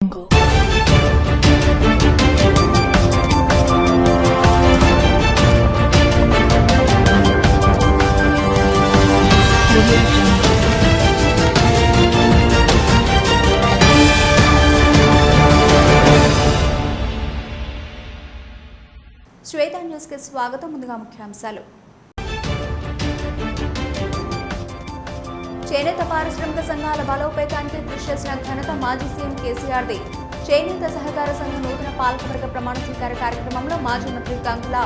శ్వేత news కి స్వాగతం. ముందుగా ముఖ్యాంశాలు. చేనేత పారిశ్రామిక సంఘాల బలోపేతానికి కృషి చేసిన ఘనత మాజీ సీఎం కేసీఆర్ది. చేనేత సహకార సంఘ నూతన పాలకవర్గ ప్రమాణ స్వీకార కార్యక్రమంలో మాజీ మంత్రి గంగుల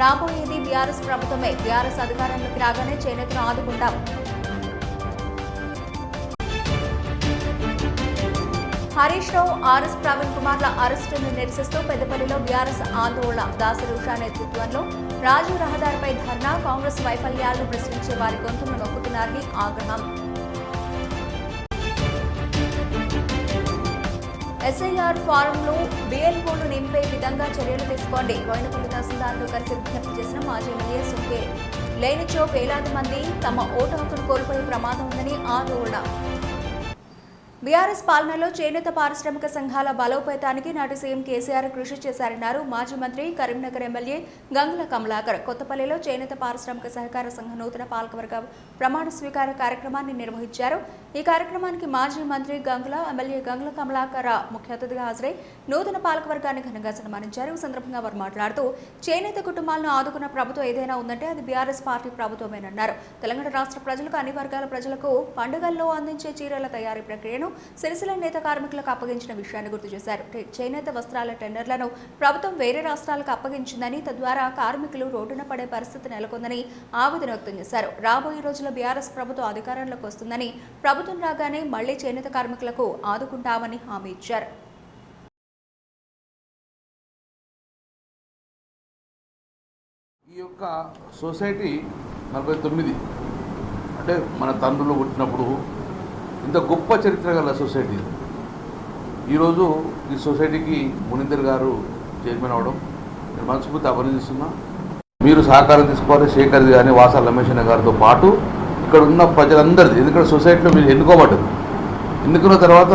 రాబోయేది బీఆర్ఎస్ ప్రభుత్వమే. బీఆర్ఎస్ అధికారంలోకి రాగానే చేనేతను ఆదుకుంటాం. హరీష్ రావు, ఆర్ఎస్ ప్రవీణ్ కుమార్ల అరెస్టును నిరసిస్తూ పెద్దపల్లిలో బీఆర్ఎస్ ఆందోళన. దాసరి ఉషా నేతృత్వంలో రాజు రహదారిపై ధర్నా. కాంగ్రెస్ వైఫల్యాలను ప్రశ్నించే వారి గొంతును నొక్కుతున్నారని ఆగ్రహం. ఎస్ఐఆర్ ఫారంలో బిఎల్ఓను నింపే విధంగా చర్యలు తీసుకోండి. బోయినపల్లి తహసీల్దార్తో కలిసి విజ్ఞప్తి చేసిన మాజీ ఎమ్మెల్యే సుంకే. లేనిచో వేలాది మంది తమ ఓటు హక్కును కోల్పోయే ప్రమాదం ఉందని ఆందోళన. బీఆర్ఎస్ పాలనలో చేనేత పారిశ్రామిక సంఘాల బలోపేతానికి నాటి సీఎం కేసీఆర్ కృషి చేశారన్నారు మాజీ మంత్రి కరీంనగర్ ఎమ్మెల్యే గంగుల కమలాకర్. కొత్తపల్లిలో చేనేత పారిశ్రామిక సహకార సంఘ నూతన పాలకవర్గ ప్రమాణ స్వీకార కార్యక్రమాన్ని నిర్వహించారు. ఈ కార్యక్రమానికి మాజీ మంత్రి గంగుల, ఎమ్మెల్యే గంగుల కమలాకర్ ముఖ్య అతిథిగా హాజరై నూతన పాలకవర్గాన్ని ఘనంగా సన్మానించారు. ఈ సందర్భంగా వారు మాట్లాడుతూ చేనేత కుటుంబాలను ఆదుకున్న ప్రభుత్వం ఏదైనా ఉందంటే అది బీఆర్ఎస్ పార్టీ ప్రభుత్వమేనన్నారు. తెలంగాణ రాష్ట్ర ప్రజలకు, అన్ని వర్గాల ప్రజలకు పండుగల్లో అందించే చీరల తయారీ ప్రక్రియను సిరిసిల్ల నేత కార్మికులకు అప్పగించిన విషయాన్ని గుర్తు చేశారు. చేనేత వస్త్రాల టెండర్లను ప్రభుత్వం వేరే రాష్ట్రాలకు అప్పగించిందని, తద్వారా కార్మికులు రోడ్డున పడే పరిస్థితి నెలకొందని ఆవేదన వ్యక్తం చేశారు. రాబోయే రోజుల్లో బీఆర్ఎస్ ప్రభుత్వం అధికారంలోకి వస్తుందని, ప్రభుత్వం రాగానే మళ్లీ చేనేత కార్మికులకు ఆదుకుంటామని హామీ ఇచ్చారు. ఈ యొక్క సొసైటీ 49 అంటే మన తండ్రులు పుట్టినప్పుడు ఇంత గొప్ప చరిత్ర గల సొసైటీ. ఈరోజు ఈ సొసైటీకి మునీందర్ గారు చైర్మన్ అవడం నేను మనస్ఫూర్తి అభినందిస్తున్నా. మీరు సహకారం తీసుకోవాలి. శేఖర్ది కానీ వాసాల రమేష్ గారితో పాటు ఇక్కడ ఉన్న ప్రజలందరిది. ఎందుకంటే సొసైటీలో మీరు ఎన్నుకోబడ్డది. ఎన్నుకున్న తర్వాత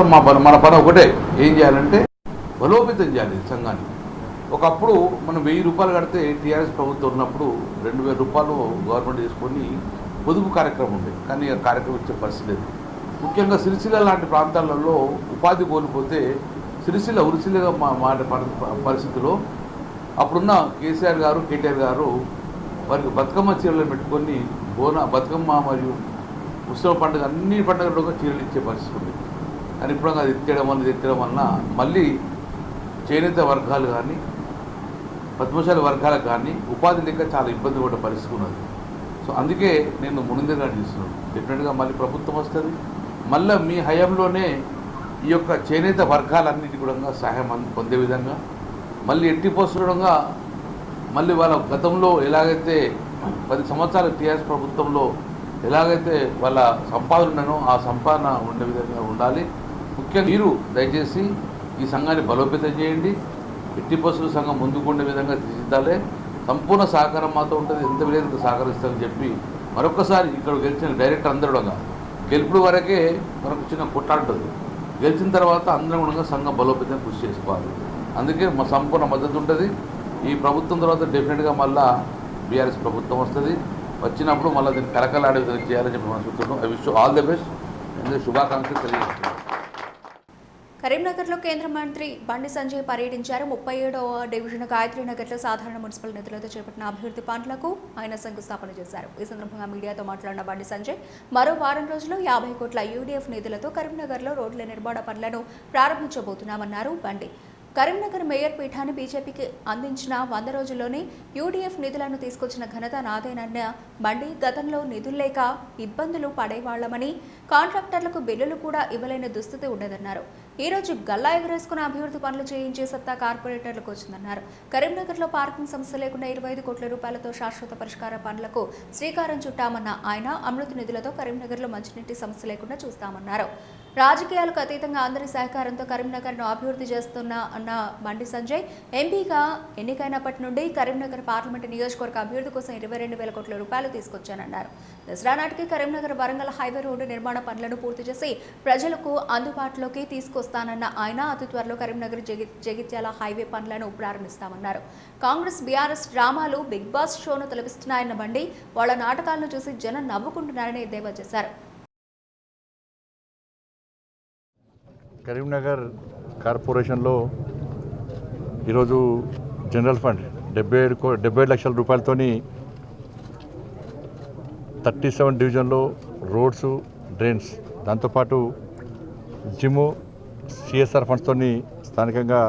మన పని ఒకటే, ఏం చేయాలంటే బలోపేతం చేయాలి సంఘాన్ని. ఒకప్పుడు మనం 1000 రూపాయలు కడితే టీఆర్ఎస్ ప్రభుత్వం ఉన్నప్పుడు 2000 రూపాయలు గవర్నమెంట్ తీసుకొని పొదుపు కార్యక్రమం ఉండేది. కానీ ఆ కార్యక్రమం ఇచ్చే పరిస్థితి లేదు. ముఖ్యంగా సిరిసిల్ల లాంటి ప్రాంతాలలో ఉపాధి కోల్పోతే సిరిసిల్ల ఉరిసిల్లగా మాట పరిస్థితిలో అప్పుడున్న కేసీఆర్ గారు, కేటీఆర్ గారు వారికి బతుకమ్మ చీరలు పెట్టుకొని బతుకమ్మ మరియు ఉత్సవ పండుగ అన్ని పండుగల్లో చీరలు ఇచ్చే పరిస్థితి ఉంది. కానీ ఇప్పుడు అది ఎత్తడం వలన మళ్ళీ చేనేత వర్గాలు కానీ పద్మశాలి వర్గాలకు కానీ ఉపాధి లేక చాలా ఇబ్బంది పడే పరిస్థితి ఉన్నది. సో అందుకే నేను మునిందర్ గారు చేస్తున్నాను. డెఫినెట్గా మళ్ళీ ప్రభుత్వం వస్తుంది. మళ్ళీ మీ హయాంలోనే ఈ యొక్క చేనేత వర్గాలన్నిటి కూడా సహాయం పొందే విధంగా మళ్ళీ ఎట్టి పోస్తుండగా మళ్ళీ వాళ్ళ గతంలో ఎలాగైతే 10 సంవత్సరాల టీఆర్ఎస్ ప్రభుత్వంలో ఎలాగైతే వాళ్ళ సంపాదన ఉన్నానో ఆ సంపాదన ఉండే విధంగా ఉండాలి. ముఖ్యంగా మీరు దయచేసి ఈ సంఘాన్ని బలోపేతం చేయండి. ఎట్టి పోస్టుల సంఘం ముందుకు ఉండే విధంగా తీర్చిదిద్దాలి. సంపూర్ణ సహకారం మాతో ఉంటుంది. ఎంత విధంగా సహకరిస్తారని చెప్పి మరొకసారి ఇక్కడ గెలిచిన డైరెక్టర్ అందరుగా గెలుపుడు వరకే మనకు చిన్న కొట్టాడుతుంది. గెలిచిన తర్వాత అందరం కూడా సంఘం బలోపేతం కృషి చేసుకోవాలి. అందుకే మా సంపూర్ణ మద్దతు ఉంటుంది. ఈ ప్రభుత్వం తర్వాత డెఫినెట్గా మళ్ళీ బీఆర్ఎస్ ప్రభుత్వం వస్తుంది. వచ్చినప్పుడు మళ్ళీ దీన్ని కలకలాడే విధంగా చేయాలని చెప్పి మనం చూస్తున్నాం. I wish all the best. ఎందుకంటే శుభాకాంక్షలు తెలియజేస్తున్నాం. కరీంనగర్లో కేంద్ర మంత్రి బండి సంజయ్ పర్యటించారు. 37వ డివిజన్ గాయత్రీనగర్లో సాధారణ మున్సిపల్ నిధులతో చేపట్టిన అభివృద్ధి పనులకు ఆయన శంకుస్థాపన చేశారు. ఈ సందర్భంగా మీడియాతో మాట్లాడిన బండి సంజయ్ మరో వారం రోజుల్లో 50 కోట్ల యూడీఎఫ్ నిధులతో కరీంనగర్లో రోడ్ల నిర్మాణ పనులను ప్రారంభించబోతున్నామన్నారు బండి. కరీంనగర్ మేయర్ పీఠాన్ని బీజేపీకి అందించిన 100 రోజుల్లోనే యూడీఎఫ్ నిధులను తీసుకొచ్చిన ఘనత నాదేనన్న బండి, గతంలో నిధులు లేక ఇబ్బందులు పడేవాళ్లమని, కాంట్రాక్టర్లకు బిల్లులు కూడా ఇవ్వలేని దుస్థితి ఉండదన్నారు. ఈ రోజు గల్లా ఎగరేసుకున్న అభివృద్ధి పనులు చేయించే సత్తా కార్పొరేటర్లకు వచ్చిందన్నారు. కరీంనగర్లో పార్కింగ్ సమస్య లేకుండా 25 కోట్ల రూపాయలతో శాశ్వత పరిష్కార పనులకు శ్రీకారం చుట్టామన్న ఆయన, అమృత్ నిధులతో కరీంనగర్లో మంచినీటి సమస్య లేకుండా చూస్తామన్నారు. రాజకీయాలకు అతీతంగా అందరి సహకారంతో కరీంనగర్ను అభివృద్ధి చేస్తున్న అన్న బండి సంజయ్ ఎంపీగా ఎన్నికైనప్పటి నుండి కరీంనగర్ పార్లమెంటు నియోజకవర్గ అభివృద్ధి కోసం 22,000 కోట్ల రూపాయలు తీసుకొచ్చానన్నారు. దసరా నాటికి కరీంనగర్ వరంగల్ హైవే రోడ్డు నిర్మాణ పనులను పూర్తి చేసి ప్రజలకు అందుబాటులోకి తీసుకొస్తానన్న ఆయన అతి త్వరలో కరీంనగర్ జగిత్యాల హైవే పనులను ప్రారంభిస్తామన్నారు. కాంగ్రెస్ బీఆర్ఎస్ డ్రామాలు బిగ్ బాస్ షోను తలపిస్తున్నాయన్న బండి వాళ్ళ నాటకాలను చూసి జనం నవ్వుకుంటున్నారని ఎద్దేవా చేశారు. కరీంనగర్ కార్పొరేషన్లో ఈరోజు జనరల్ ఫండ్ 77 లక్షల రూపాయలతోని 37 డివిజన్లో రోడ్స్, డ్రైన్స్, దాంతోపాటు జిమ్ము, సిఎస్ఆర్ ఫండ్స్తోని స్థానికంగా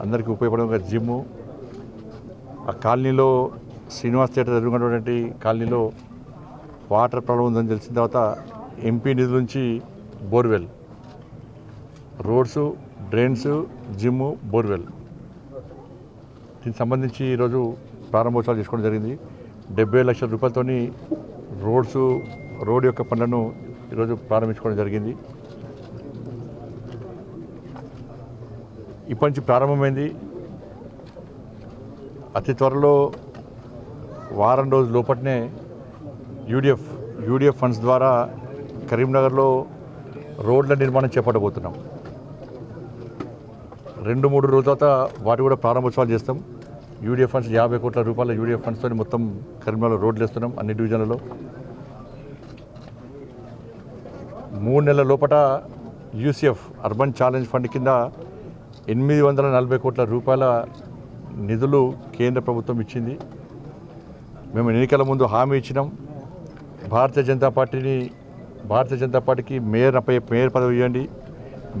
అందరికీ ఉపయోగపడే జిమ్ము, ఆ కాలనీలో శ్రీనివాస్ థియేటర్ ఎదురుకున్నటువంటి కాలనీలో వాటర్ ప్రాబ్లం ఉందని తెలిసిన తర్వాత ఎంపీ నిధుల నుంచి borewell, roads, drains, gym, borewell, దీనికి సంబంధించి ఈరోజు ప్రారంభోత్సవాలు చేసుకోవడం జరిగింది. 70 లక్షల రూపాయలతోని రోడ్ యొక్క పనులను ఈరోజు ప్రారంభించుకోవడం జరిగింది. ఇప్పటి నుంచి ప్రారంభమైంది. అతి త్వరలో వారం రోజుల లోపలనే యూడిఎఫ్ ఫండ్స్ ద్వారా కరీంనగర్లో రోడ్ల నిర్మాణం చేపట్టబోతున్నాం. 2-3 రోజుల తర్వాత వాటి కూడా ప్రారంభోత్సవాలు చేస్తాం. యూడిఎఫ్ ఫండ్స్ 50 కోట్ల రూపాయల యూడిఎఫ్ ఫండ్స్తో మొత్తం కరీంనగర్లో రోడ్లు వేస్తున్నాం అన్ని డివిజన్లలో. 3 నెలల లోపల యూసీఎఫ్ అర్బన్ ఛాలెంజ్ ఫండ్ కింద 840 కోట్ల రూపాయల నిధులు కేంద్ర ప్రభుత్వం ఇచ్చింది. మేము ఎన్నికల ముందు హామీ ఇచ్చినాం. భారతీయ జనతా పార్టీకి మేయర్ పదవి ఇవ్వండి,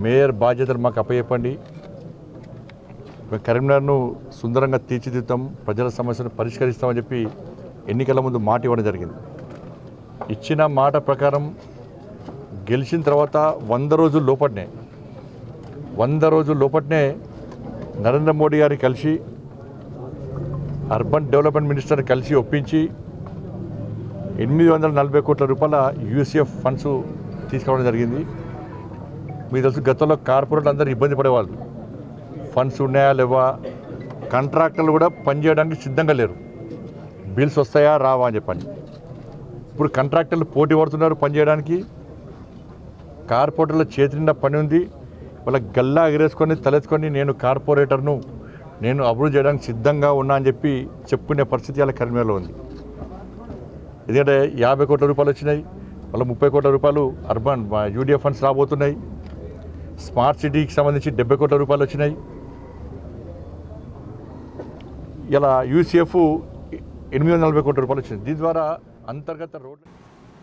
మేయర్ బాధ్యతలు మాకు అప్పచెప్పండి, మేము కరీంనగర్ను సుందరంగా తీర్చిదిద్దాం, ప్రజల సమస్యను పరిష్కరిస్తామని చెప్పి ఎన్నికల ముందు మాట ఇవ్వడం జరిగింది. ఇచ్చిన మాట ప్రకారం గెలిచిన తర్వాత 100 రోజుల లోపట్నే నరేంద్ర మోడీ గారిని కలిసి అర్బన్ డెవలప్మెంట్ మినిస్టర్ని కలిసి ఒప్పించి 840 కోట్ల రూపాయల యూసీఎఫ్ ఫండ్స్ తీసుకోవడం జరిగింది. మీకు తెలుసు, గతంలో కార్పొరేట్లు అందరూ ఇబ్బంది పడేవాళ్ళు, ఫండ్స్ ఉన్నాయా లేవా, కాంట్రాక్టర్లు కూడా పనిచేయడానికి సిద్ధంగా లేరు, బిల్స్ వస్తాయా రావా అని చెప్పండి. ఇప్పుడు కాంట్రాక్టర్లు పోటీ పడుతున్నారు పనిచేయడానికి. కార్పొరేటర్ల చేతి నిండా పని ఉంది. వాళ్ళ గల్లా ఎగరేసుకొని తలెత్తుకొని నేను కార్పొరేటర్ను, నేను అభివృద్ధి చేయడానికి సిద్ధంగా ఉన్నా అని చెప్పి చెప్పుకునే పరిస్థితి అలా కరీంనగర్లో ఉంది. ఎందుకంటే 50 కోట్ల రూపాయలు వచ్చినాయి, వాళ్ళ 30 కోట్ల రూపాయలు అర్బన్ యూడిఎఫ్ ఫండ్స్ రాబోతున్నాయి. స్మార్ట్ సిటీకి సంబంధించి 70 కోట్ల రూపాయలు వచ్చినాయి. ఇలా యూసీఎఫ్ 840 కోట్ల రూపాయలు వచ్చింది. దీని ద్వారా అంతర్గత రోడ్లు.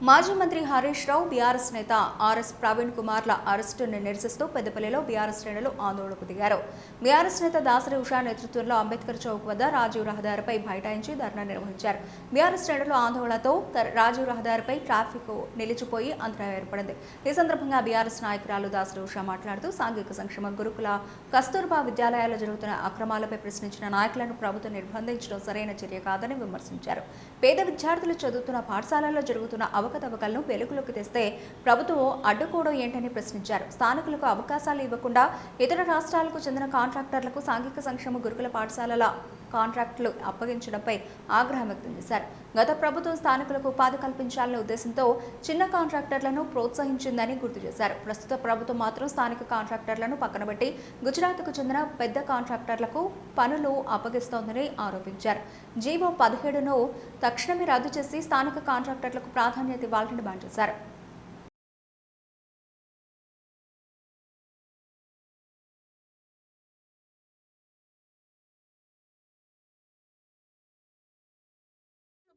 మాజీ మంత్రి హరీష్ రావు, బీఆర్ఎస్ నేత ఆర్ఎస్ ప్రవీణ్ కుమార్ల అరెస్టును నిరసిస్తూ పెద్దపల్లిలో బీఆర్ఎస్ శ్రేణులు ఆందోళనకు దిగారు. బీఆర్ఎస్ నేత దాసరి ఉషా నేతృత్వంలో అంబేద్కర్ చౌక్ వద్ద రాజీవ్ రహదారిపై బైఠాయించి ధర్నా నిర్వహించారు. బీఆర్ఎస్ శ్రేణులు ఆందోళనతో రాజీవ్ రహదారిపై ట్రాఫిక్ నిలిచిపోయి అంతరాయం ఏర్పడింది. ఈ సందర్భంగా బీఆర్ఎస్ నాయకురాలు దాసరి ఉషా మాట్లాడుతూ సాంఘిక సంక్షేమ గురుకుల, కస్తూర్బా విద్యాలయాల్లో జరుగుతున్న అక్రమాలపై ప్రశ్నించిన నాయకులను ప్రభుత్వం నిర్బంధించడం సరైన చర్య కాదని విమర్శించారు. పేద విద్యార్థులు చదువుతున్న పాఠశాలల్లో జరుగుతున్న అవకతవకలను వెలుగులోకి తెస్తే ప్రభుత్వం అడ్డుకోవడం ఏంటని ప్రశ్నించారు. స్థానికులకు అవకాశాలు ఇవ్వకుండా ఇతర రాష్ట్రాలకు చెందిన కాంట్రాక్టర్లకు సాంఘిక సంక్షేమ గురుకుల పాఠశాలల కాంట్రాక్టులు అప్పగించడంపై ఆగ్రహం వ్యక్తం చేశారు. గత ప్రభుత్వం స్థానికులకు ఉపాధి కల్పించాలనే ఉద్దేశంతో చిన్న కాంట్రాక్టర్లను ప్రోత్సహించిందని గుర్తు చేశారు. ప్రస్తుత ప్రభుత్వం మాత్రం స్థానిక కాంట్రాక్టర్లను పక్కనబెట్టి గుజరాత్కు చెందిన పెద్ద కాంట్రాక్టర్లకు పనులు అప్పగిస్తోందని ఆరోపించారు. జీవో 17ను తక్షణమే రద్దు చేసి స్థానిక కాంట్రాక్టర్లకు ప్రాధాన్యత ఇవ్వాలని డిమాండ్ చేశారు.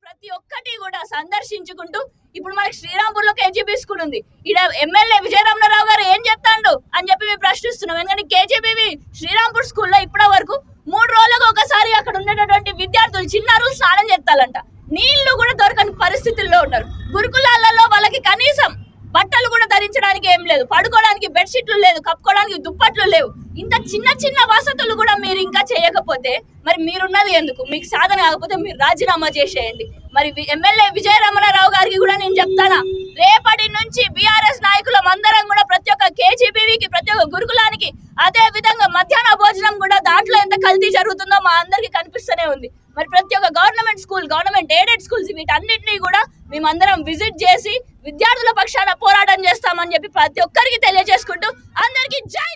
ప్రతి ఒక్కటి కూడా సందర్శించుకుంటూ ఇప్పుడు మనకి శ్రీరాంపూర్లో కేజీబీ స్కూల్ ఉంది. ఇక్కడ ఎమ్మెల్యే విజయరామరావు గారు ఏం చెప్తాండు అని చెప్పి మేము ప్రశ్నిస్తున్నాం. ఎందుకంటే కేజీబీ శ్రీరాంపూర్ స్కూల్లో ఇప్పటి వరకు 3 రోజులకు ఒకసారి అక్కడ ఉండేటటువంటి విద్యార్థులు చిన్నారు స్నానం చేస్తారంట. నీళ్లు కూడా దొరకని పరిస్థితుల్లో ఉన్నారు. గురుకులాలలో వాళ్ళకి కనీసం బట్టలు కూడా ధరించడానికి ఏం లేదు, పడుకోవడానికి బెడ్షీట్లు లేదు, కప్పుకోవడానికి దుప్పట్లు లేవు. ఇంత చిన్న చిన్న వసతులు కూడా మీరు ఇంకా చేయకపోతే మరి మీరున్నది ఎందుకు? మీకు సాధన కాకపోతే మీరు రాజీనామా చేసేయండి. మరి ఎమ్మెల్యే విజయరమణారావు గారికి కూడా నేను చెప్తానా, రేపటి నుంచి బీఆర్ఎస్ నాయకులం అందరం కూడా ప్రతి ఒక్క కేజీబీవీకి, ప్రతి ఒక్క గురుకులానికి, అదే విధంగా మధ్యాహ్న భోజనం కూడా దాంట్లో ఎంత కల్తీ జరుగుతుందో మా అందరికీ కనిపిస్తూనే ఉంది. మరి ప్రతి ఒక్క government school, government aided schools వీటన్నిటినీ కూడా మేమందరం విజిట్ చేసి విద్యార్థుల పక్షాన పోరాటం చేస్తామని చెప్పి ప్రతి ఒక్కరికి తెలియజేసుకుంటూ అందరికీ జై.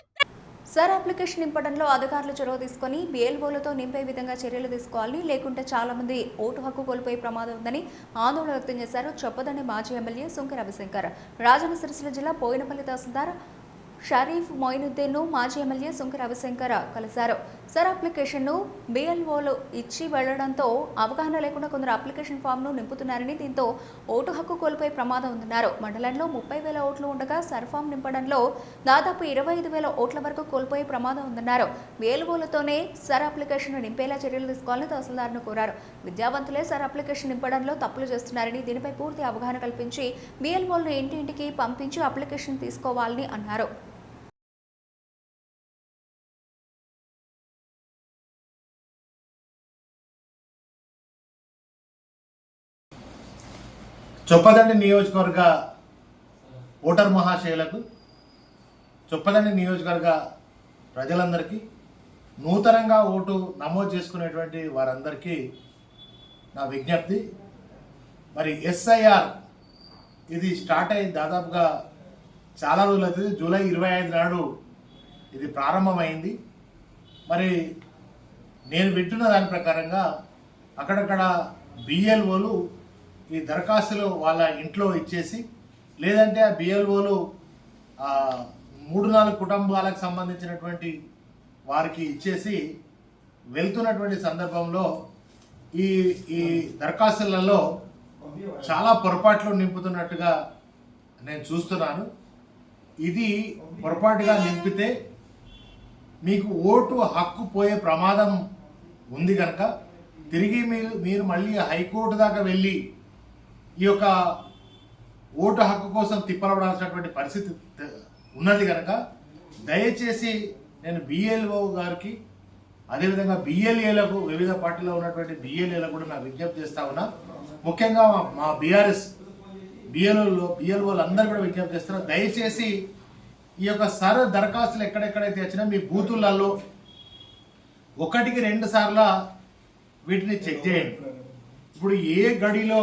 సార్ అప్లికేషన్ నింపడంలో అధికారులు చొరవ తీసుకొని BLOలతో నింపే విధంగా చర్యలు తీసుకోవాలని, లేకుంటే చాలా మంది ఓటు హక్కు కోల్పోయే ప్రమాదం ఉందని ఆందోళన వ్యక్తం చేశారు చొప్పదండి మాజీ ఎమ్మెల్యే సుంకె రవిశంకర్. రాజన్న సిరిసిల్ల జిల్లా బోయినపల్లి తహసీల్దార్ షరీఫ్ మొయినుద్దీన్ను మాజీ ఎమ్మెల్యే సుంకె రవిశంకర్ కలిశారు. సార్ అప్లికేషన్ను BLOలు ఇచ్చి వెళ్లడంతో అవగాహన లేకుండా కొందరు అప్లికేషన్ ఫామ్ను నింపుతున్నారని, దీంతో ఓటు హక్కు కోల్పోయే ప్రమాదం ఉందన్నారు. మండలంలో 30,000 ఓట్లు ఉండగా సర్ ఫామ్ నింపడంలో దాదాపు 25,000 ఓట్ల వరకు కోల్పోయే ప్రమాదం ఉందన్నారు. BLOలతోనే సర్ అప్లికేషన్ నింపేలా చర్యలు తీసుకోవాలని తహసీల్దార్ను కోరారు. విద్యావంతులే సర్ అప్లికేషన్ నింపడంలో తప్పులు చేస్తున్నారని, దీనిపై పూర్తి అవగాహన కల్పించి BLOలను ఇంటింటికి పంపించి అప్లికేషన్ తీసుకోవాలని అన్నారు. చొప్పదండి నియోజకవర్గ ఓటర్ మహాశయులకు, చొప్పదండి నియోజకవర్గ ప్రజలందరికీ, నూతనంగా ఓటు నమోదు చేసుకునేటువంటి వారందరికీ నా విజ్ఞప్తి. మరి SIR ఇది స్టార్ట్ అయ్యి దాదాపుగా చాలా రోజులు అవుతుంది. జూలై 25 నాడు ఇది ప్రారంభమైంది. మరి నేను వింటున్న దాని ప్రకారంగా అక్కడక్కడ BLOలు ఈ దరఖాస్తులు వాళ్ళ ఇంట్లో ఇచ్చేసి, లేదంటే ఆ BLOలు 3-4 కుటుంబాలకు సంబంధించినటువంటి వారికి ఇచ్చేసి వెళ్తున్నటువంటి సందర్భంలో ఈ దరఖాస్తులలో చాలా పొరపాట్లు నింపుతున్నట్టుగా నేను చూస్తున్నాను. ఇది పొరపాటుగా నింపితే మీకు ఓటు హక్కు పోయే ప్రమాదం ఉంది కనుక తిరిగి మీరు మళ్ళీ హైకోర్టు దాకా వెళ్ళి ఈ యొక్క ఓటు హక్కు కోసం తిప్పలబడాల్సినటువంటి పరిస్థితి ఉన్నది కనుక దయచేసి నేను BLO గారికి, అదేవిధంగా BLAలకు, వివిధ పార్టీలో ఉన్నటువంటి BLAలకు కూడా నా విజ్ఞప్తి చేస్తా ఉన్నా. ముఖ్యంగా మా BRS BLOలు అందరూ కూడా విజ్ఞప్తి చేస్తున్నారు. దయచేసి ఈ యొక్క సర్ దరఖాస్తులు ఎక్కడెక్కడైతే వచ్చినా మీ బూతులలో 1కి 2 సార్లు వీటిని చెక్ చేయండి. ఇప్పుడు ఏ గడిలో,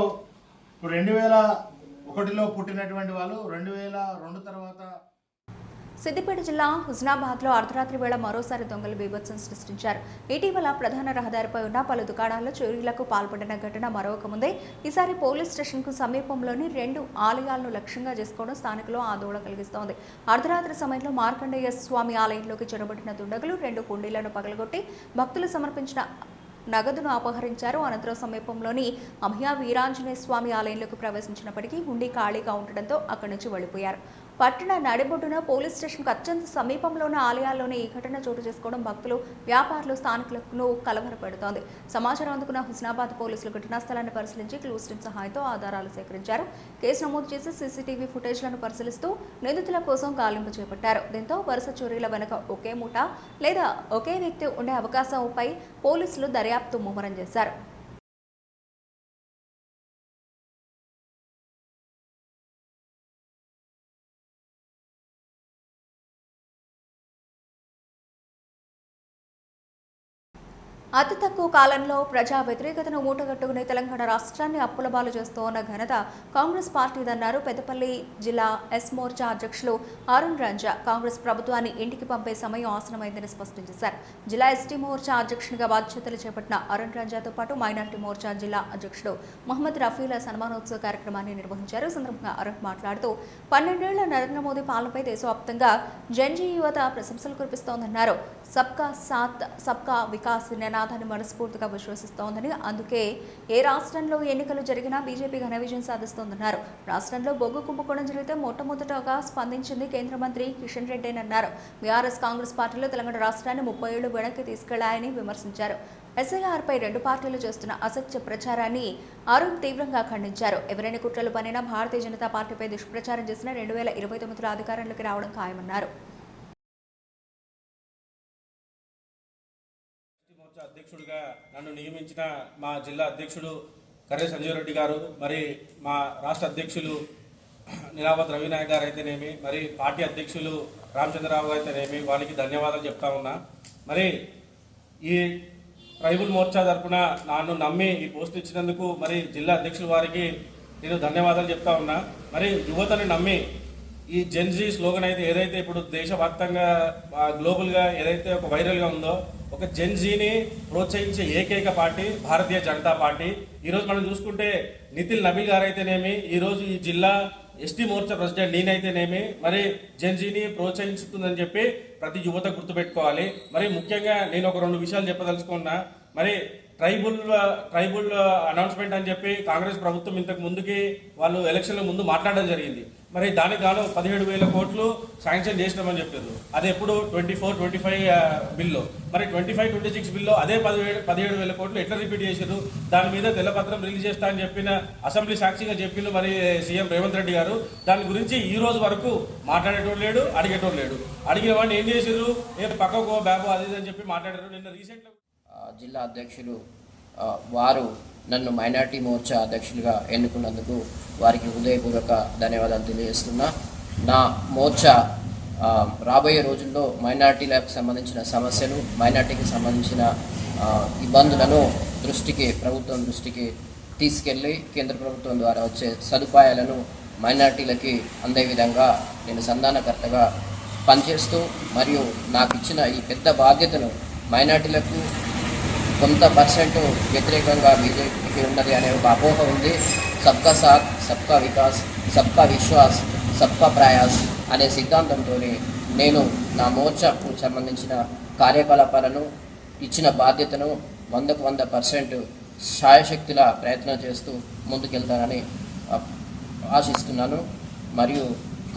ఇప్పుడు 2001లో పుట్టినటువంటి వాళ్ళు 2002 తర్వాత. సిద్దిపేట జిల్లా హుస్నాబాద్లో అర్ధరాత్రి వేళ మరోసారి దొంగలు బీభత్సం సృష్టించారు. ఇటీవల ప్రధాన రహదారిపై ఉన్న పలు దుకాణాల్లో చోరీలకు పాల్పడిన ఘటన మరొక ముందే ఈసారి పోలీస్ స్టేషన్కు సమీపంలోని 2 ఆలయాలను లక్ష్యంగా చేసుకోవడం స్థానికులు ఆందోళన కలిగిస్తోంది. అర్ధరాత్రి సమయంలో మార్కండేయ స్వామి ఆలయంలోకి చొరబడిన దుండగులు 2 కుండీలను పగలగొట్టి భక్తులు సమర్పించిన నగదును అపహరించారు. అనంతరం సమీపంలోని అభయ వీరాంజనేయ స్వామి ఆలయంలోకి ప్రవేశించినప్పటికీ హుండీ ఖాళీగా ఉండడంతో అక్కడి నుంచి వెళ్లిపోయారు. పట్టణ నడిబొడ్డున పోలీస్ స్టేషన్కు అత్యంత సమీపంలోని ఆలయాల్లోనే ఈ ఘటన చోటు చేసుకోవడం భక్తులు, వ్యాపారులు, స్థానికులను కలవరపెడుతోంది. సమాచారం అందుకున్న హుస్నాబాద్ పోలీసులు ఘటనా స్థలాన్ని పరిశీలించి క్లూస్ టీమ్ సహాయంతో ఆధారాలు సేకరించారు. కేసు నమోదు చేసి CCTV ఫుటేజ్లను పరిశీలిస్తూ నిందితుల కోసం గాలింపు చేపట్టారు. దీంతో వరుస చోరీల వెనుక ఒకే ముఠ లేదా ఒకే వ్యక్తి ఉండే అవకాశంపై పోలీసులు దర్యాప్తు ముమ్మరం చేశారు. అతి తక్కువ కాలంలో ప్రజా వ్యతిరేకతను మూటగట్టుకునే తెలంగాణ రాష్ట్రాన్ని అప్పులబాలు చేస్తోన్న ఘనత కాంగ్రెస్ పార్టీదన్నారు పెద్దపల్లి జిల్లా ఎస్ మోర్చా అధ్యక్షులు అరుణ్ రంజా. కాంగ్రెస్ ప్రభుత్వాన్ని ఇంటికి పంపే సమయం ఆసనమైందని స్పష్టం చేశారు. జిల్లా ఎస్టీ మోర్చా అధ్యక్షునిగా బాధ్యతలు చేపట్టిన అరుణ్ రంజాతో పాటు మైనార్టీ మోర్చా జిల్లా అధ్యక్షుడు మహమ్మద్ రఫీల సన్మానోత్సవ కార్యక్రమాన్ని నిర్వహించారు. ఈ సందర్భంగా అరుణ్ మాట్లాడుతూ 12 ఏళ్ల నరేంద్ర మోదీ పాలనపై దేశవ్యాప్తంగా జన్జీ యువత ప్రశంసలు కురిపిస్తోందన్నారు. సబ్కా సాత్ సబ్కా వికాస్ నినాదాన్ని మనస్ఫూర్తిగా విశ్వసిస్తోందని, అందుకే ఏ రాష్ట్రంలో ఎన్నికలు జరిగినా బీజేపీ ఘన విజయం సాధిస్తోందన్నారు. రాష్ట్రంలో బొగ్గు కుంభకోణం జరిగితే మొట్టమొదటగా స్పందించింది కేంద్ర మంత్రి కిషన్ రెడ్డి అన్నారు. బీఆర్ఎస్ కాంగ్రెస్ పార్టీలు తెలంగాణ రాష్ట్రాన్ని 30 ఏళ్లు వెనక్కి తీసుకెళ్లాయని విమర్శించారు. ఎస్ఐఆర్పై రెండు పార్టీలు చేస్తున్న అసత్య ప్రచారాన్ని అరుణ్ తీవ్రంగా ఖండించారు. ఎవరైనా కుట్రలు పనినా భారతీయ జనతా పార్టీపై దుష్ప్రచారం చేసిన 2029లో అధికారంలోకి రావడం ఖాయమన్నారు. అధ్యక్షుడిగా నన్ను నియమించిన మా జిల్లా అధ్యక్షుడు కర్రె సంజీవ్ రెడ్డి గారు, మరి మా రాష్ట్ర అధ్యక్షులు నిలావత్ రవినాయక్ గారు అయితేనేమి, మరి పార్టీ అధ్యక్షులు రామచంద్రరావు అయితేనేమి, వాళ్ళకి ధన్యవాదాలు చెప్తా ఉన్నా. మరి ఈ ట్రైబల్ మోర్చా తరఫున నన్ను నమ్మి ఈ పోస్ట్ ఇచ్చినందుకు మరి జిల్లా అధ్యక్షుల వారికి నేను ధన్యవాదాలు చెప్తా ఉన్నా. మరి యువతని నమ్మి ఈ జెన్జీ స్లోగన్ అయితే ఏదైతే ఇప్పుడు దేశవ్యాప్తంగా గ్లోబల్గా ఏదైతే ఒక వైరల్గా ఉందో, ఒక జెన్జీని ప్రోత్సహించే ఏకైక పార్టీ భారతీయ జనతా పార్టీ. ఈరోజు మనం చూసుకుంటే నితిన్ నబీల్ గారు అయితేనేమి, ఈరోజు ఈ జిల్లా ఎస్టీ మోర్చా ప్రెసిడెంట్ నేనైతేనేమి, మరి జెన్జీని ప్రోత్సహిస్తుందని చెప్పి ప్రతి యువత గుర్తుపెట్టుకోవాలి. మరి ముఖ్యంగా నేను ఒక 2 విషయాలు చెప్పదలుచుకున్నా. మరి ట్రైబుల్ అనౌన్స్మెంట్ అని చెప్పి కాంగ్రెస్ ప్రభుత్వం ఇంతకు ముందుకి వాళ్ళు ఎలక్షన్ల ముందు మాట్లాడడం జరిగింది. మరి దానికి గాను 17,000 కోట్లు శాంక్షన్ చేసినామని చెప్పారు. అది ఎప్పుడు 24-25 బిల్లో. మరి 25-26 బిల్లో అదే 17,000 కోట్లు ఎట్లా రిపీట్ చేశారు? దాని మీద తెల్లపత్రం రిలీజ్ చేస్తా అని చెప్పిన అసెంబ్లీ సాక్షిగా చెప్పిండు మరి సీఎం రేవంత్ రెడ్డి గారు. దాని గురించి ఈ రోజు వరకు మాట్లాడేటోడు లేడు, అడిగేటోడు లేడు. అడిగిన వాడిని ఏం చేశారు? పక్కకో బాబు అది అని చెప్పి మాట్లాడారు. నిన్న రీసెంట్గా జిల్లా అధ్యక్షులు వారు నన్ను మైనార్టీ మోర్చా అధ్యక్షులుగా ఎన్నుకున్నందుకు వారికి హృదయపూర్వక ధన్యవాదాలు తెలియజేస్తున్నా. నా మోర్చా రాబోయే రోజుల్లో మైనార్టీలకు సంబంధించిన సమస్యలు, మైనార్టీకి సంబంధించిన ఇబ్బందులను ప్రభుత్వం దృష్టికి తీసుకెళ్ళి కేంద్ర ప్రభుత్వం ద్వారా వచ్చే సదుపాయాలను మైనార్టీలకి అందే విధంగా నేను సంధానకర్తగా పనిచేస్తూ, మరియు నాకు ఇచ్చిన ఈ పెద్ద బాధ్యతను మైనార్టీలకు కొంత % వ్యతిరేకంగా బీజేపీకి ఉన్నది అనే ఒక అపోహ ఉంది. సబ్కా సాత్ సబ్కా వికాస్ సబ్కా విశ్వాస్ సబ్కా ప్రయాస్ అనే సిద్ధాంతంతో నేను నా మోర్చాకు సంబంధించిన కార్యకలాపాలను, ఇచ్చిన బాధ్యతను 100% శాయశక్తిలా ప్రయత్నం చేస్తూ ముందుకెళ్తానని ఆశిస్తున్నాను. మరియు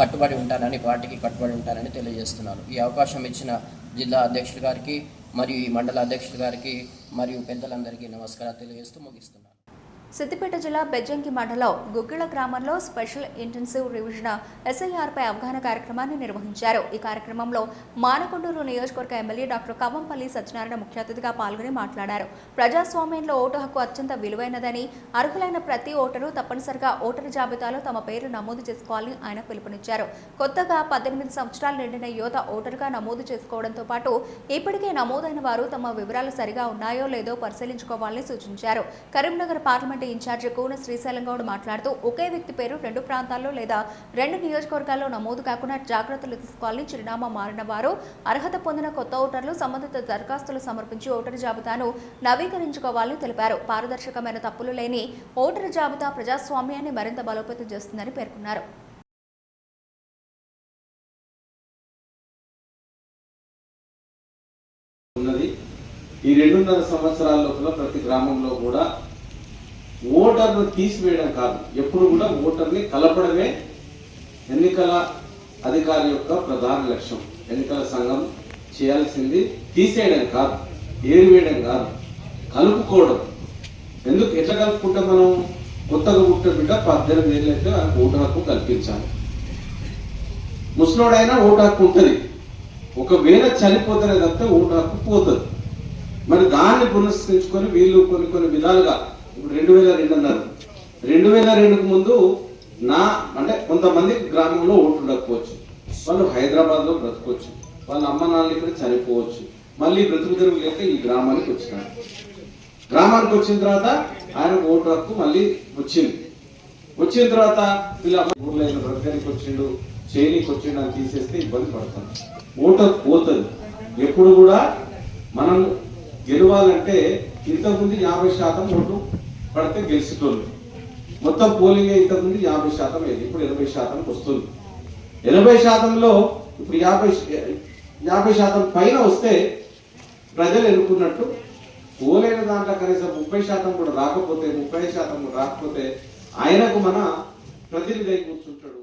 కట్టుబడి ఉంటానని, పార్టీకి కట్టుబడి ఉంటానని తెలియజేస్తున్నాను. ఈ అవకాశం ఇచ్చిన జిల్లా అధ్యక్షుల గారికి మరియు ఈ మండల అధ్యక్షుల గారికి మరియు పెద్దలందరికీ నమస్కారాలు తెలియజేస్తూ ముగిస్తున్నాను. సిద్దిపేట జిల్లా బెజ్జంకి మండలం గుగ్గిళ్ల గ్రామంలో స్పెషల్ ఇంటెన్సివ్ రివిజన్ ఎస్ఐఆర్పై అవగాహన కార్యక్రమాన్ని నిర్వహించారు. ఈ కార్యక్రమంలో మానకొండూరు నియోజకవర్గ ఎమ్మెల్యే డాక్టర్ కవంపల్లి సత్యనారాయణ ముఖ్య అతిథిగా పాల్గొని మాట్లాడారు. ప్రజాస్వామ్యంలో ఓటు హక్కు అత్యంత విలువైనదని, అర్హులైన ప్రతి ఓటరు తప్పనిసరిగా ఓటరు జాబితాలో తమ పేరు నమోదు చేసుకోవాలని ఆయన పిలుపునిచ్చారు. కొత్తగా 18 సంవత్సరాలు నిండిన యువత ఓటరుగా నమోదు చేసుకోవడంతో పాటు ఇప్పటికే నమోదైన వారు తమ వివరాలు సరిగా ఉన్నాయో లేదో పరిశీలించుకోవాలని సూచించారు. కరీంనగర్ పార్లమెంట్ ఇన్ఛార్జి కూన శ్రీశైలం గౌడ్ మాట్లాడుతూ ఒకే వ్యక్తి పేరు 2 ప్రాంతాల్లో లేదా 2 నియోజకవర్గాల్లో నమోదు కాకుండా జాగ్రత్తలు తీసుకోవాలని, చిరునామా మారిన వారు, అర్హత పొందిన కొత్త ఓటర్లు సంబంధిత దరఖాస్తులు సమర్పించి ఓటరు జాబితాను నవీకరించుకోవాలని తెలిపారు. పారదర్శకమైన తప్పులు లేని ఓటరు జాబితా ప్రజాస్వామ్యాన్ని మరింత బలోపేతం చేస్తుందని పేర్కొన్నారు. ఈ 2.5 సంవత్సరాల లోపల ప్రతి గ్రామంలో కూడా ఓటర్ను తీసివేయడం కాదు, ఎప్పుడు కూడా ఓటర్ని కలపడమే ఎన్నికల అధికారి యొక్క ప్రధాన లక్ష్యం. ఎన్నికల సంఘం చేయాల్సింది తీసేయడం కాదు, ఏరివేయడం కాదు, కలుపుకోవడం. ఎట్లా కలుపుకుంటాం? మనం కొత్తగా పుట్టిన బిడ్డ 18 ఏళ్ళు అయితే ఓటు హక్కు కల్పించాలి. ముసలోడైనా ఓటు హక్కు ఉంటుంది. ఒకవేళ చనిపోతేనే తప్పితే ఓటు హక్కు పోతుంది. మరి దాన్ని పునఃస్కరించుకొని వీళ్ళు కొన్ని విధాలుగా ఇప్పుడు 2002 అన్నారు. 2002కు ముందు అంటే కొంతమంది గ్రామంలో ఓటు ఉండకపోవచ్చు, వాళ్ళు హైదరాబాద్లో బ్రతకొచ్చు, వాళ్ళ అమ్మ నాన్నలు ఇక్కడ చనిపోవచ్చు, మళ్ళీ బ్రతుకు తెరువు లేక ఈ గ్రామానికి వచ్చినాడు. గ్రామానికి వచ్చిన తర్వాత ఆయనకు ఓటు హక్కు మళ్ళీ వచ్చిన తర్వాత వీళ్ళ ఊర్లో బ్రతకడానికి వచ్చిండు, చేయనీకి వచ్చిండు అని తీసేస్తే ఇబ్బంది పడతాం. ఓటు హక్కు పోతుంది. ఎప్పుడు కూడా మనం గెలవాలంటే ఇంతకుముందు 50% ఓటు పడితే గెలిచేటోళ్ళు. మొత్తం పోలింగ్ ఇంతకుముందు 50% అయింది, ఇప్పుడు 80% వస్తుంది. 80%లో ఇప్పుడు 50% పైన వస్తే ప్రజలు ఎన్నుకున్నట్టు పోలేని దాంట్లో కనీసం 30% కూడా రాకపోతే 35% కూడా రాకపోతే ఆయనకు మన ప్రతినిధి కూర్చుంటాడు.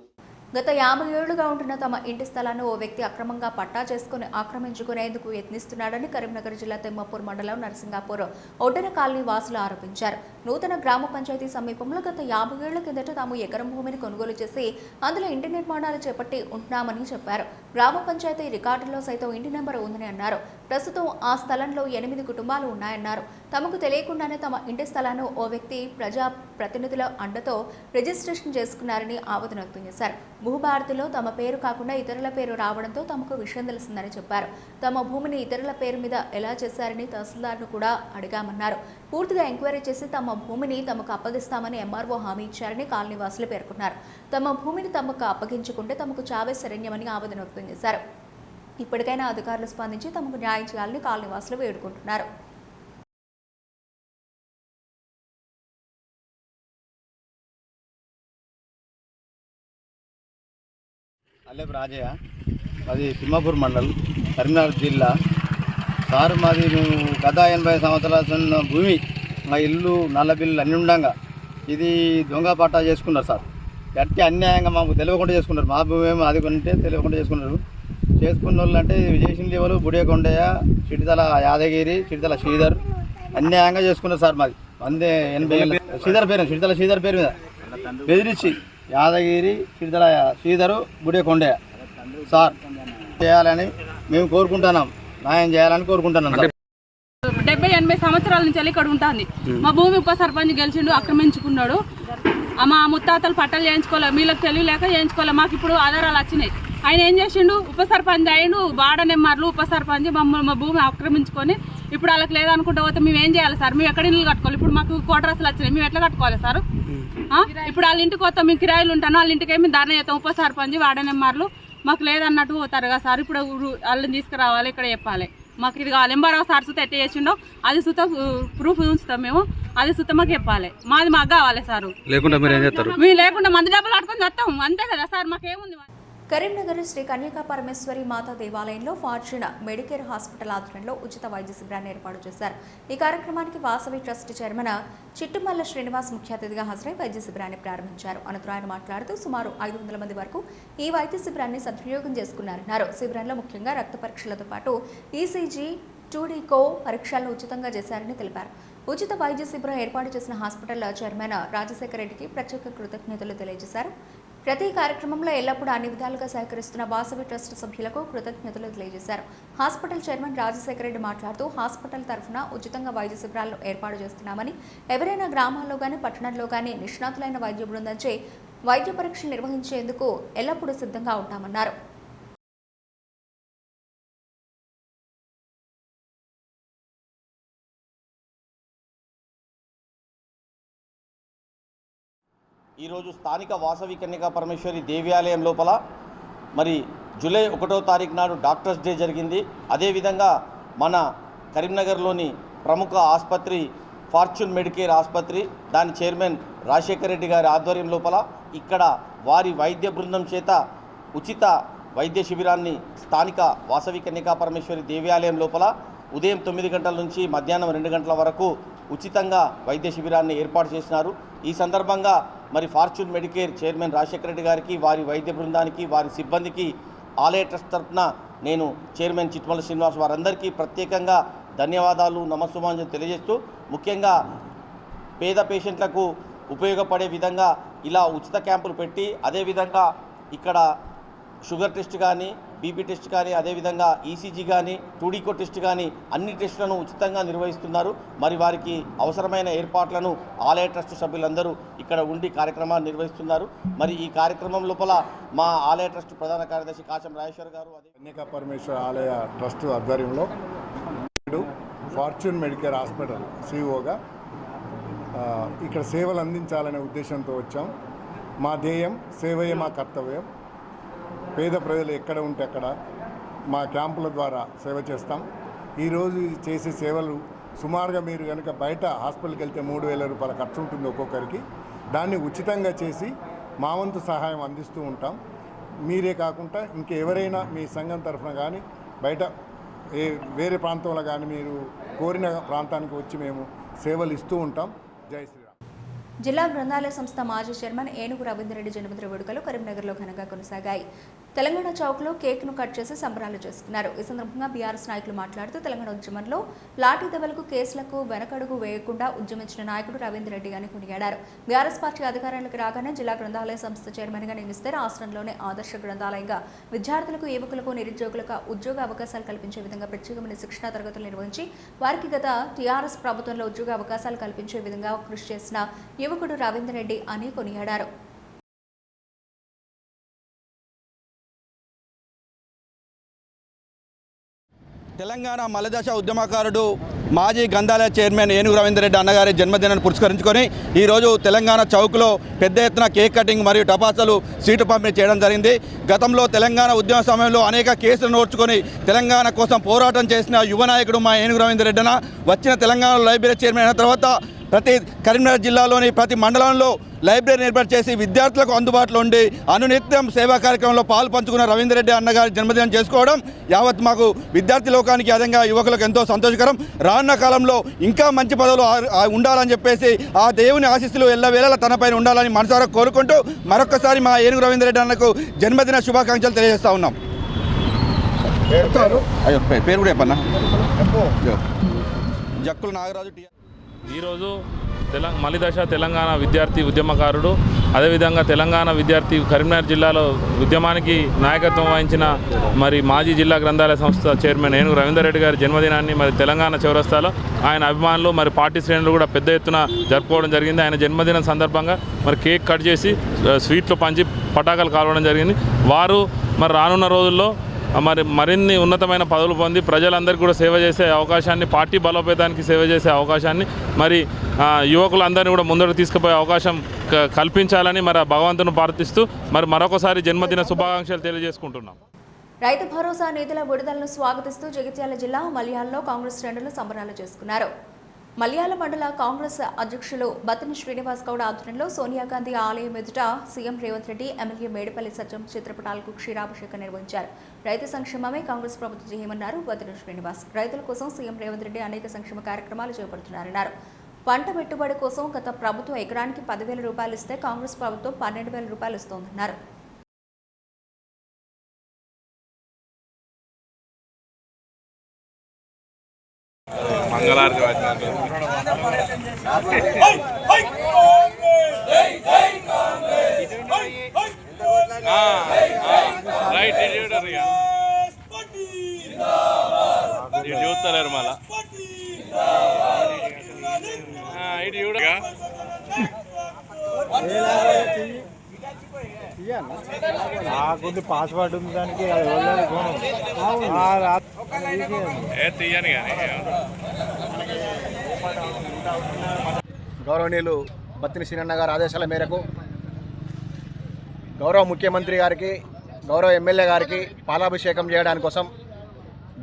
గత 50 ఏళ్లుగా ఉంటున్న తమ ఇంటి స్థలాన్ని ఓ వ్యక్తి అక్రమంగా పట్టా చేసుకుని ఆక్రమించుకునేందుకు యత్నిస్తున్నాడని కరీంనగర్ జిల్లా తిమ్మాపూర్ మండలం నరసింగాపూర్ ఒడ్డెర కాలనీ వాసులు ఆరోపించారు. నూతన గ్రామ పంచాయతీ సమీపంలో గత 50 ఏళ్ల కిందట తాము ఎకరం భూమిని కొనుగోలు చేసి అందులో ఇంటి నిర్మాణాలు చేపట్టి ఉంటున్నామని చెప్పారు. గ్రామ పంచాయతీ రికార్డుల్లో సైతం ఇంటి నెంబర్ ఉందని అన్నారు. ప్రస్తుతం ఆ స్థలంలో 8 కుటుంబాలు ఉన్నాయన్నారు. తమకు తెలియకుండానే తమ ఇంటి స్థలాన్ని ఓ వ్యక్తి ప్రజా ప్రతినిధుల అండతో రిజిస్ట్రేషన్ చేసుకున్నారని ఆవేదన వ్యక్తం చేశారు. భూభారతిలో తమ పేరు కాకుండా ఇతరుల పేరు రావడంతో తమకు విషయం తెలిసిందని చెప్పారు. తమ భూమిని ఇతరుల పేరు మీద ఎలా చేశారని తహసీల్దార్ను కూడా అడిగామన్నారు. పూర్తిగా ఎంక్వైరీ చేసి తమ భూమిని తమకు అప్పగిస్తామని ఎంఆర్ఓ హామీ ఇచ్చారని కాలనీవాసులు పేర్కొన్నారు. తమ భూమిని తమకు అప్పగించుకుంటే తమకు చావే శరణ్యమని ఆవేదన వ్యక్తం చేశారు. ఇప్పటికైనా అధికారులు స్పందించి తమకు న్యాయం చేయాలని కాలనీవాసులు వేడుకుంటున్నారు. అల్లేపు రాజయ్య, అది తిమ్మాపూర్ మండల్, కరీంనగర్ జిల్లా. సార్ మాది మేము గత 80 సంవత్సరాల భూమి, మా ఇల్లు నల్ల బిల్లు అన్నీ ఉండగా ఇది దొంగ పట్టా చేసుకున్నారు సార్. గట్టి అన్యాయంగా మాకు తెలియకుండా చేసుకున్నారు. మా భూమి ఏమో అది కొంటే తెలియకుండా చేసుకున్నారు. చేసుకున్న వాళ్ళు అంటే విజయసింది ఎవరు, బుడియకొండయ్య, చిటితల యాదగిరి, చిటితల శ్రీధర్ అన్యాయంగా చేసుకున్నారు సార్. మాది 80 శ్రీధర్ పేరు, చిటితల శ్రీధర్ పేరు మీద బెదిరించి యాదగిరి, చిటితల శ్రీధరు, బుడియకొండయ్య సార్ చేయాలని మేము కోరుకుంటున్నాం. న్యాయం చేయాలని కోరుకుంటున్నాం. 70-80 సంవత్సరాల నుంచి ఇక్కడ ఉంటుంది. మా భూమి ఉప సర్పంచ్ గెలిచిండు, ఆక్రమించుకున్నాడు. మా ముత్తాతలు పట్టాలు చేయించుకోలే, వీళ్ళకి తెలియలేక చేయించుకోలే. మాకు ఇప్పుడు ఆధారాలు వచ్చినాయి. ఆయన ఏం చేసిండు, ఉప సర్పంచ్ అయ్యిండు, వార్డు నెంబర్లు ఉప సర్పంచ్ మా భూమి ఆక్రమించుకొని ఇప్పుడు వాళ్ళకి లేదనుకుంటా పోతే మేము ఏం చేయాలి సార్? మేము ఎక్కడ ఇల్లు కట్టుకోవాలి? ఇప్పుడు మాకు కోటరసలు వచ్చినాయి, మేము ఎట్లా కట్టుకోవాలి సార్? ఇప్పుడు వాళ్ళ ఇంటికి వస్తాం, మేము కిరాయిలు ఉంటాను, వాళ్ళ ఇంటికి ఏమి ధర్నా చేస్తాం. ఉప సర్పంచ్ వార్డు నెంబర్లు మాకు లేదన్నట్టు పోతారు కదా సార్. ఇప్పుడు వాళ్ళని తీసుకురావాలి, ఇక్కడ చెప్పాలి. మాకు ఇది కావాలి. ఎంఆర్ఓ సార్ సుత ఎట్ట చేసిండో అది సుత ప్రూఫ్ ఉంచుతాం మేము, అది సుత మాకు చెప్పాలి. మాది మాకు కావాలి సార్. లేకుండా మీరు ఏం చేస్తారు? మేము లేకుండా మంది డబ్బులు ఆడుకొని వస్తాం, అంతే కదా సార్. మాకేముంది? కరీంనగర్ శ్రీ కన్యకా పరమేశ్వరి మాతా దేవాలయంలో ఫార్చ్యూన్ మెడికేర్ హాస్పిటల్ ఆధ్వర్యంలో ఉచిత వైద్య శిబిరాన్ని ఏర్పాటు చేశారు. ఈ కార్యక్రమానికి వాసవి ట్రస్ట్ చైర్మన్ చిట్టుమల్ల శ్రీనివాస్ ముఖ్య అతిథిగా హాజరై వైద్య శిబిరాన్ని ప్రారంభించారు. అనంతరం ఆయన మాట్లాడుతూ సుమారు 500 మంది వరకు ఈ వైద్య శిబిరాన్ని సద్వినియోగం చేసుకున్నారన్నారు. శిబిరంలో ముఖ్యంగా రక్త పరీక్షలతో పాటు ఈసీజీ, 2D-కో పరీక్షలను ఉచితంగా చేశారని తెలిపారు. ఉచిత వైద్య శిబిరం ఏర్పాటు చేసిన హాస్పిటల్ చైర్మన్ రాజశేఖర రెడ్డికి ప్రత్యేక కృతజ్ఞతలు తెలియజేశారు. ప్రతి కార్యక్రమంలో ఎల్లప్పుడూ అన్ని విధాలుగా సహకరిస్తున్న వాసవి ట్రస్ట్ సభ్యులకు కృతజ్ఞతలు తెలియజేశారు. హాస్పిటల్ చైర్మన్ రాజశేఖర రెడ్డి మాట్లాడుతూ హాస్పిటల్ తరఫున ఉచితంగా వైద్య శిబిరాలను ఏర్పాటు చేస్తున్నామని, ఎవరైనా గ్రామాల్లో కానీ పట్టణంలో కానీ నిష్ణాతులైన వైద్య బృందంచే వైద్య పరీక్షలు నిర్వహించేందుకు ఎల్లప్పుడూ సిద్ధంగా ఉంటామన్నారు. ఈరోజు స్థానిక వాసవి కన్యకా పరమేశ్వరి దేవాలయం లోపల మరి జూలై 1వ తారీఖు నాడు డాక్టర్స్ డే జరిగింది. అదేవిధంగా మన కరీంనగర్లోని ప్రముఖ ఆసుపత్రి ఫార్చ్యూన్ మెడికేర్ ఆసుపత్రి, దాని చైర్మన్ రాజశేఖర రెడ్డి గారి ఆధ్వర్యం లోపల ఇక్కడ వారి వైద్య బృందం చేత ఉచిత వైద్య శిబిరాన్ని స్థానిక వాసవి కన్యకా పరమేశ్వరి దేవాలయం లోపల ఉదయం 9 గంటల నుంచి మధ్యాహ్నం 2 గంటల వరకు ఉచితంగా వైద్య శిబిరాన్ని ఏర్పాటు చేసినారు. ఈ సందర్భంగా మరి fortune Medicare chairman Rajasekhara Reddy గారికి, వారి వైద్య బృందానికి, వారి సిబ్బందికి ఆలయ ట్రస్ట్ తరఫున నేను చైర్మన్ చిట్టుమల్ల శ్రీనివాస్ వారందరికీ ప్రత్యేకంగా ధన్యవాదాలు, నమస్సుమాంజలి తెలియజేస్తూ, ముఖ్యంగా పేద పేషెంట్లకు ఉపయోగపడే విధంగా ఇలా ఉచిత క్యాంపులు పెట్టి, అదేవిధంగా ఇక్కడ షుగర్ టెస్ట్ కానీ, బీపీ టెస్ట్ కానీ, అదేవిధంగా ఈసీజీ కానీ, 2D-కో టెస్ట్ కానీ అన్ని టెస్టులను ఉచితంగా నిర్వహిస్తున్నారు. మరి వారికి అవసరమైన ఏర్పాట్లను ఆలయ ట్రస్ట్ సభ్యులందరూ ఇక్కడ ఉండి కార్యక్రమాన్ని నిర్వహిస్తున్నారు. మరి ఈ కార్యక్రమం లోపల మా ఆలయ ట్రస్ట్ ప్రధాన కార్యదర్శి కాశం రాజేశ్వర్ గారు, కన్యకా పరమేశ్వర ఆలయ ట్రస్ట్ ఆధ్వర్యంలో ఫార్చ్యూన్ మెడికేర్ హాస్పిటల్ సిఇఓగా ఇక్కడ సేవలు అందించాలనే ఉద్దేశంతో వచ్చాం. మా ధ్యేయం సేవయే మా కర్తవ్యం. పేద ప్రజలు ఎక్కడ ఉంటే అక్కడ మా క్యాంపుల ద్వారా సేవ చేస్తాం. ఈరోజు చేసే సేవలు సుమారుగా మీరు కనుక బయట హాస్పిటల్కి వెళ్తే 3,000 రూపాయల ఖర్చు ఉంటుంది ఒక్కొక్కరికి. దాన్ని ఉచితంగా చేసి మా వంతు సహాయం అందిస్తూ ఉంటాం. మీరే కాకుండా ఇంకెవరైనా మీ సంఘం తరఫున కానీ బయట వేరే ప్రాంతంలో కానీ మీరు కోరిన ప్రాంతానికి వచ్చి మేము సేవలు ఇస్తూ ఉంటాం. జై శ్రీరామ్. జిల్లా గ్రంథాలయ సంస్థ మాజీ చైర్మన్ ఏనుగు రవీంద్రరెడ్డి జన్మదిన వేడుకలు కరీంనగర్లో ఘనంగా కొనసాగాయి. తెలంగాణ చౌక్లో కేక్ను కట్ చేసి సంబరాలు చేసుకున్నారు. ఈ సందర్భంగా బీఆర్ఎస్ నాయకులు మాట్లాడుతూ తెలంగాణ ఉద్యమంలో లాఠీ దెబ్బలకు కేసులకు వెనకడుగు వేయకుండా ఉద్యమించిన నాయకుడు రవీంద్రరెడ్డి అని కొనియాడారు. బీఆర్ఎస్ పార్టీ అధికారంలోకి రాగానే జిల్లా గ్రంథాలయ సంస్థ చైర్మన్గా నియమిస్తే రాష్ట్రంలోనే ఆదర్శ గ్రంథాలయంగా విద్యార్థులకు, యువకులకు, నిరుద్యోగులకు ఉద్యోగ అవకాశాలు కల్పించే విధంగా ప్రత్యేకమైన శిక్షణా తరగతులు నిర్వహించి వారికి గత టీఆర్ఎస్ ప్రభుత్వంలో ఉద్యోగ అవకాశాలు కల్పించే విధంగా కృషి చేసిన యువకుడు రవీంద్రరెడ్డి అని కొనియాడారు. తెలంగాణ మలదశ ఉద్యమకారుడు మాజీ గ్రంథాలయ చైర్మన్ ఏనుగు రవీంద్రరెడ్డి అన్నగారి జన్మదినాన్ని పురస్కరించుకొని ఈరోజు తెలంగాణ చౌక్లో పెద్ద ఎత్తున కేక్ కటింగ్ మరియు టపాసాలు సీటు పంపిణీ చేయడం జరిగింది. గతంలో తెలంగాణ ఉద్యమ సమయంలో అనేక కేసులు నోర్చుకొని తెలంగాణ కోసం పోరాటం చేసిన యువ నాయకుడు మా ఏనుగు రవీంద్రరెడ్డి అన్న వచ్చిన తెలంగాణ లైబ్రరీ చైర్మన్ అయిన తర్వాత ప్రతి కరీంనగర్ జిల్లాలోని ప్రతి మండలంలో లైబ్రరీ ఏర్పాటు చేసి విద్యార్థులకు అందుబాటులో ఉండి అనునిత్యం సేవా కార్యక్రమంలో పాలు పంచుకున్న రవీంద్రరెడ్డి అన్నగారి జన్మదినం చేసుకోవడం యావత్ మాకు విద్యార్థి లోకానికి అదేవిధంగా యువకులకు ఎంతో సంతోషకరం. రానున్న కాలంలో ఇంకా మంచి పదవులు ఉండాలని చెప్పేసి ఆ దేవుని ఆశీస్సులు ఎల్లవేళలా తనపైన ఉండాలని మనసారా కోరుకుంటూ మరొకసారి మా ఏనుగు రవీంద్రరెడ్డి అన్నకు జన్మదిన శుభాకాంక్షలు తెలియజేస్తా ఉన్నాం. అయ్యో పేరు కూడా చెప్పన్నా. జక్కుల నాగరాజు. ఈరోజు మలిదశ తెలంగాణ విద్యార్థి ఉద్యమకారుడు, అదేవిధంగా తెలంగాణ విద్యార్థి కరీంనగర్ జిల్లాలో ఉద్యమానికి నాయకత్వం వహించిన మాజీ జిల్లా గ్రంథాలయ సంస్థ చైర్మన్ ఏనుగు రవీంద్రరెడ్డి గారి జన్మదినాన్ని తెలంగాణ చౌరస్తాలో ఆయన అభిమానులు పార్టీ శ్రేణులు కూడా పెద్ద ఎత్తున జరుపుకోవడం జరిగింది. ఆయన జన్మదినం సందర్భంగా కేక్ కట్ చేసి స్వీట్లు పంచి పటాకులు కాల్వడం జరిగింది. వారు రానున్న రోజుల్లో మరిన్ని ఉన్నతమైన పదవులు పొంది ప్రజలందరికీ కూడా సేవ చేసే అవకాశాన్ని, పార్టీ బలోపేతానికి సేవ చేసే అవకాశాన్ని, యువకులందరినీ కూడా ముందరకు తీసుకుపోయే అవకాశం కల్పించాలని భగవంతుని ప్రార్థిస్తూ మరొకసారి జన్మదిన శుభాకాంక్షలు తెలియజేసుకుంటున్నాం. రైతు భరోసా నిధుల విడుదలను స్వాగతిస్తూ జగిత్యాల జిల్లా మల్యాలలో కాంగ్రెస్ శ్రేణులు సంబరాలు చేసుకున్నారు. మల్యాల మండల కాంగ్రెస్ అధ్యక్షులు బత్తిని శ్రీనివాస్ గౌడ్ ఆధ్వర్యంలో సోనియా గాంధీ ఆలయం ఎదుట సీఎం రేవంత్ రెడ్డి, ఎమ్మెల్యే మేడపల్లి సత్యం చిత్రపటాలకు క్షీరాభిషేకం నిర్వహించారు. రైతు సంక్షేమమే కాంగ్రెస్ ప్రభుత్వ ధ్యేయమన్నారు బత్తిని శ్రీనివాస్. రైతుల కోసం సీఎం రేవంత్ రెడ్డి అనేక సంక్షేమ కార్యక్రమాలు చేపడుతున్నారన్నారు. పంట పెట్టుబడి కోసం గత ప్రభుత్వం ఎకరానికి 10,000 రూపాయలు ఇస్తే కాంగ్రెస్ ప్రభుత్వం 12,000 రూపాయలు ఇస్తోందన్నారు. మంగళారతి చూస్తలేరు మళ్ళా కొద్ది పాస్వర్డ్ ఉంది దానికి తీయని కానీ. గౌరవనీయులు బత్తిని శ్రీనన్న గారి ఆదేశాల మేరకు గౌరవ ముఖ్యమంత్రి గారికి, గౌరవ ఎమ్మెల్యే గారికి పాలాభిషేకం చేయడానికి కోసం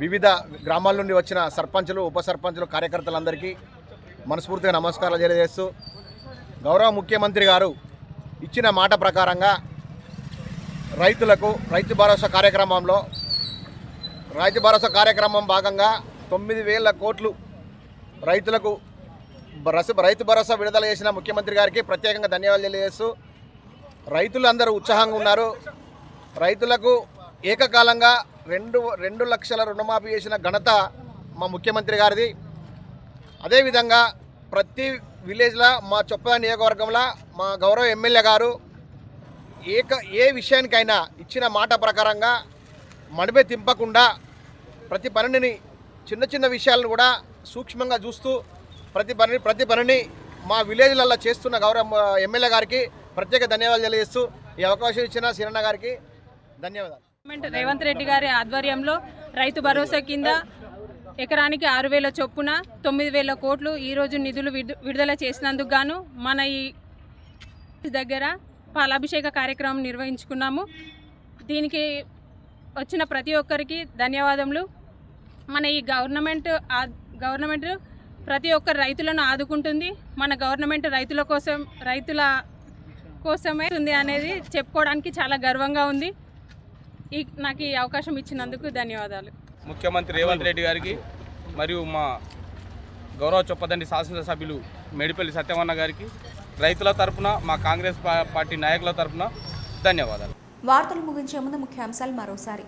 వివిధ గ్రామాల నుండి వచ్చిన సర్పంచులు, ఉప సర్పంచులు, కార్యకర్తలందరికీ మనస్ఫూర్తిగా నమస్కారాలు తెలియజేస్తూ, గౌరవ ముఖ్యమంత్రి గారు ఇచ్చిన మాట ప్రకారంగా రైతులకు రైతు భరోసా కార్యక్రమం భాగంగా 9,000 కోట్లు రైతులకు రైతు భరోసా విడుదల చేసిన ముఖ్యమంత్రి గారికి ప్రత్యేకంగా ధన్యవాదాలు తెలియజేస్తూ, రైతులు అందరూ ఉత్సాహంగా ఉన్నారు. రైతులకు ఏకకాలంగా 2 లక్షల రుణమాఫీ చేసిన ఘనత మా ముఖ్యమంత్రి గారిది. అదేవిధంగా ప్రతి విలేజ్లో మా చొప్పద నియోజకవర్గంలో మా గౌరవ ఎమ్మెల్యే గారు ఏ విషయానికైనా ఇచ్చిన మాట ప్రకారంగా మడిమే తింపకుండా ప్రతి పనిని చిన్న చిన్న విషయాలను కూడా సూక్ష్మంగా చూస్తూ ప్రతి పనిని మా విలేజ్లలో చేస్తున్న గౌరవ ఎమ్మెల్యే గారికి ప్రత్యేక ధన్యవాదాలు తెలియజేస్తూ ఈ అవకాశం ఇచ్చిన శ్రీరన్న గారికి ధన్యవాదాలు. రేవంత్ రెడ్డి గారి ఆధ్వర్యంలో రైతు భరోసా కింద ఎకరానికి 6,000 చొప్పున 9,000 కోట్లు ఈరోజు నిధులు విడుదల చేసినందుకు గాను మన ఈ దగ్గర పాలాభిషేక కార్యక్రమం నిర్వహించుకున్నాము. దీనికి వచ్చిన ప్రతి ఒక్కరికి ధన్యవాదములు. మన ఈ గవర్నమెంట్ ప్రతి ఒక్క రైతులను ఆదుకుంటుంది. మన గవర్నమెంట్ రైతుల కోసమే ఉంది అనేది చెప్పుకోవడానికి చాలా గర్వంగా ఉంది. నాకు ఈ అవకాశం ఇచ్చినందుకు ధన్యవాదాలు. ముఖ్యమంత్రి రేవంత్ రెడ్డి గారికి మరియు మా గౌరవ చొప్పదండి శాసనసభ్యులు మేడిపల్లి సత్యవన్న గారికి రైతుల తరపున మా కాంగ్రెస్ పార్టీ నాయకుల తరపున ధన్యవాదాలు. వార్తలు ముగించే ముందు ముఖ్యాంశాలు మరోసారి.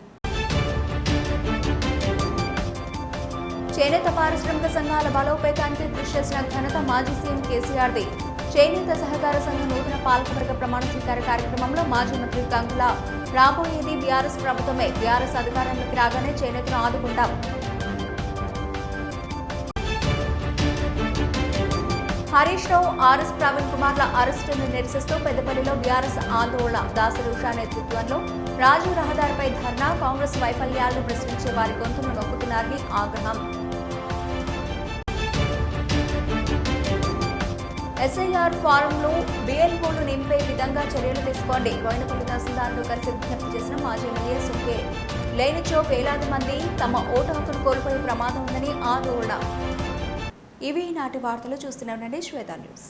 చేనేత పారిశ్రామిక సంఘాల బలోపేతానికి కృషి చేసిన ఘనత మాజీ సీఎం కేసీఆర్ది. చేనేత సహకార సంఘ నూతన పాలకవర్గ ప్రమాణ స్వీకార కార్యక్రమంలో మాజీ మంత్రి గంగుల రాబోయేది బీఆర్ఎస్ ప్రభుత్వమే. బీఆర్ఎస్ అధికారంలోకి రాగానే చేనేతను ఆదుకుంటాం. హరీష్ రావు, ఆర్ఎస్ ప్రవీణ్ కుమార్ల అరెస్టును నిరసిస్తూ పెద్దపల్లిలో బీఆర్ఎస్ ఆందోళన. దాసరి ఉషా నేతృత్వంలో రాజీవ్ రహదారిపై ధర్నా. కాంగ్రెస్ వైఫల్యాలను ప్రశ్నించే వారి గొంతును నొక్కుతున్నారని ఆగ్రహం. ఎస్ఐఆర్ ఫారంలో బిఎల్ఓను నింపే విధంగా చర్యలు తీసుకోండి. బోయినపల్లి తహసీల్దార్ను కలిసి విజ్ఞప్తి చేసిన మాజీ ఎమ్మెల్యే సుంకే లేనిచో వేలాది మంది తమ ఓటు హక్కును కోల్పోయే ప్రమాదం ఉందని ఆందోళన. ఇవి నాటి వార్తలు. చూస్తూనే ఉండండి శ్వేత న్యూస్.